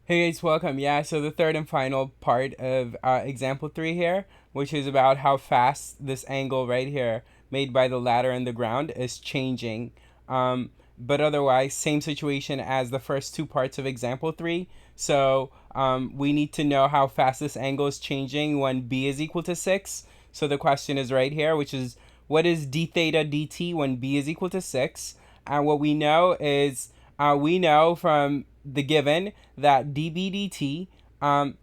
Hey guys, welcome. Yeah, so the third and final part of example 3 here, which is about how fast this angle right here, made by the ladder and the ground, is changing. But otherwise, same situation as the first two parts of example 3. So we need to know how fast this angle is changing when b is equal to 6. So the question is right here, which is what is d theta dt when b is equal to 6? And what we know is we know from the given that dB dt,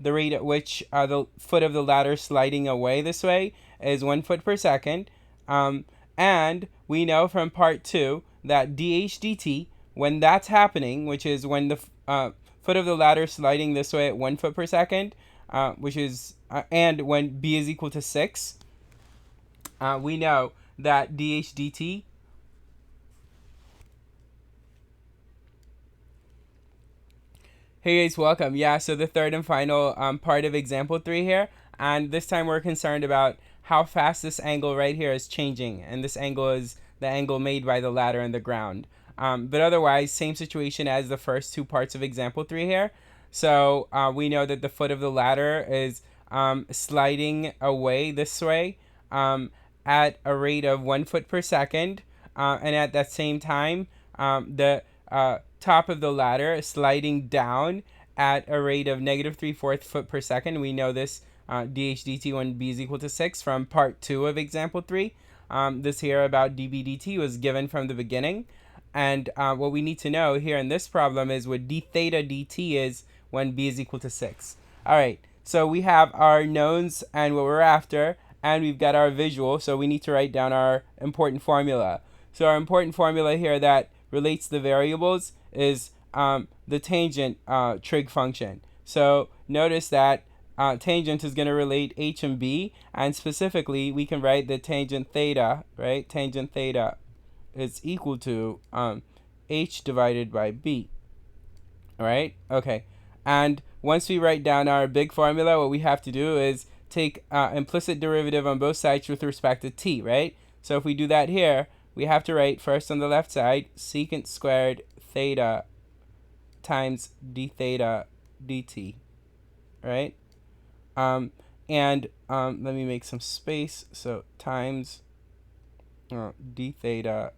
the rate at which the foot of the ladder is sliding away this way, is 1 foot per second. And we know from part 2 that dH dt, when that's happening, which is when the foot of the ladder is sliding this way at 1 foot per second, which is, and when b is equal to 6, we know that dH dt. Hey guys, welcome. Yeah, so the third and final part of example 3 here. And this time we're concerned about how fast this angle right here is changing. And this angle is the angle made by the ladder and the ground. But otherwise, same situation as the first two parts of example 3 here. So we know that the foot of the ladder is sliding away this way at a rate of 1 foot per second. And at that same time, the top of the ladder is sliding down at a rate of negative 3/4 foot per second. We know this dH dt when b is equal to 6 from part 2 of example 3. This here about dB dt was given from the beginning. And what we need to know here in this problem is what d theta dt is when b is equal to 6. All right, so we have our knowns and what we're after, and we've got our visual, so we need to write down our important formula. So our important formula here that relates the variables is the tangent trig function. So notice that tangent is going to relate h and b, and specifically we can write the tangent theta, right? Tangent theta is equal to h divided by b. All right? Okay. And once we write down our big formula, what we have to do is take implicit derivative on both sides with respect to t, right? So if we do that here, we have to write first on the left side secant squared theta times d theta dt, right? Um, and let me make some space. So times d theta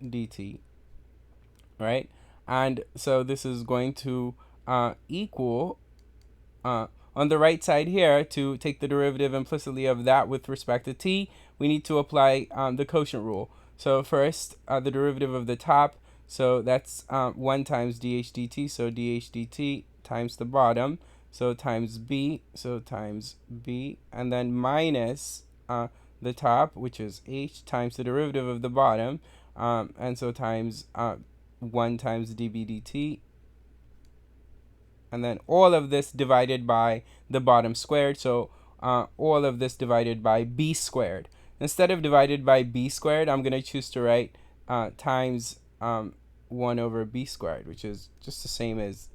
dt, right? And so this is going to equal, on the right side here, to take the derivative implicitly of that with respect to t, we need to apply the quotient rule. So first, the derivative of the top, so that's 1 times dH dt, so dH dt times the bottom, so times b, so times b, and then minus the top, which is h, times the derivative of the bottom, and so times 1 times dB dt, and then all of this divided by the bottom squared, so all of this divided by b squared. Instead of divided by b squared, I'm going to choose to write times 1 over b squared, which is just the same as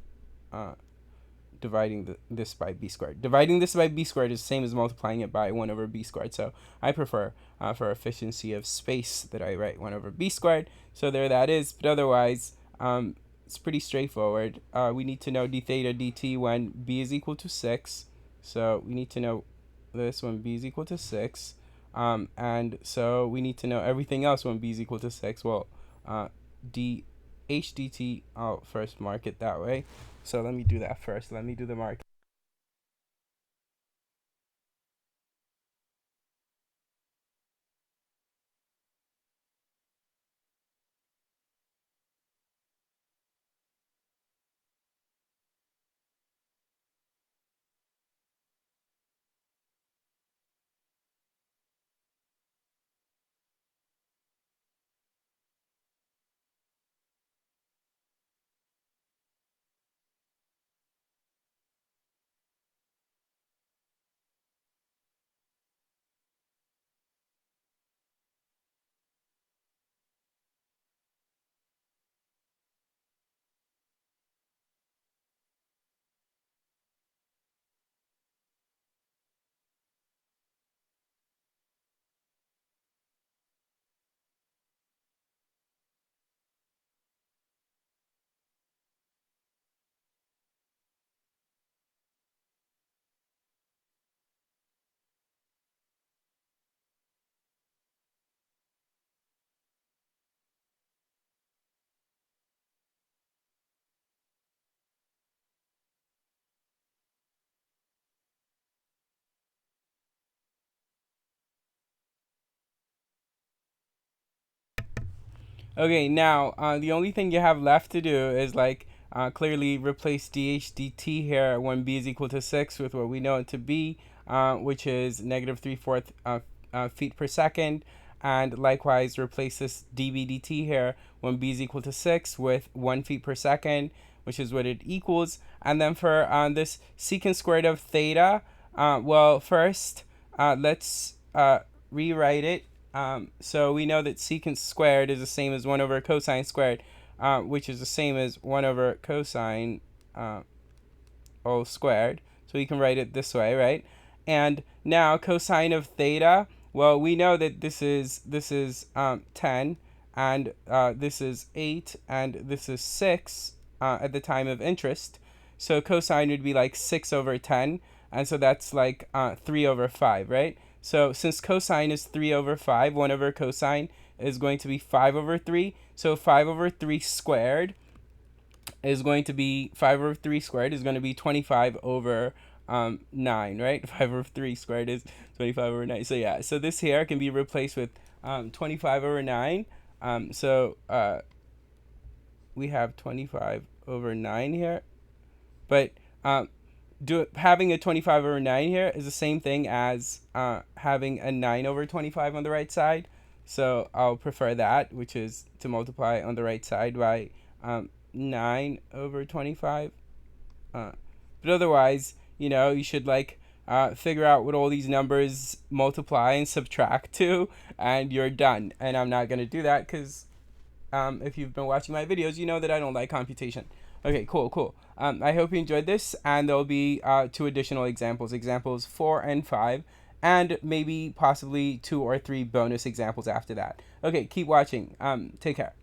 dividing this by b squared. Dividing this by b squared is the same as multiplying it by 1 over b squared, so I prefer, for efficiency of space, that I write 1 over b squared. So there that is, but otherwise, it's pretty straightforward. We need to know d theta dt when b is equal to 6. So we need to know this when b is equal to 6. And so we need to know everything else when b is equal to 6. Well, d h dt, I'll first mark it that way. So let me do that first. Let me do the mark. Okay, now the only thing you have left to do is like clearly replace dh dt here when b is equal to 6 with what we know it to be, which is negative 3/4 feet per second. And likewise replace this db dt here when b is equal to 6 with 1 feet per second, which is what it equals. And then for this secant squared of theta, well, first let's rewrite it. So we know that secant squared is the same as 1 over cosine squared, which is the same as 1 over cosine all squared. So we can write it this way, right? And now cosine of theta, well, we know that this is 10, and this is 8, and this is 6 at the time of interest. So cosine would be like 6 over 10, and so that's like 3 over 5, right? So since cosine is 3 over 5, 1 over cosine is going to be 5 over 3. So 5 over 3 squared is going to be 5 over 3 squared is going to be 25 over 9, right? 5 over 3 squared is 25 over 9. So yeah, so this here can be replaced with 25 over 9. So we have 25 over 9 here. But having a 25 over 9 here is the same thing as having a 9 over 25 on the right side. So I'll prefer that, which is to multiply on the right side by 9 over 25. But otherwise, you should like figure out what all these numbers multiply and subtract to, and you're done. And I'm not going to do that because if you've been watching my videos, you know that I don't like computation. Okay, cool. I hope you enjoyed this, and there'll be 2 additional examples 4 and 5, and maybe possibly 2 or 3 bonus examples after that. Okay, keep watching. Take care.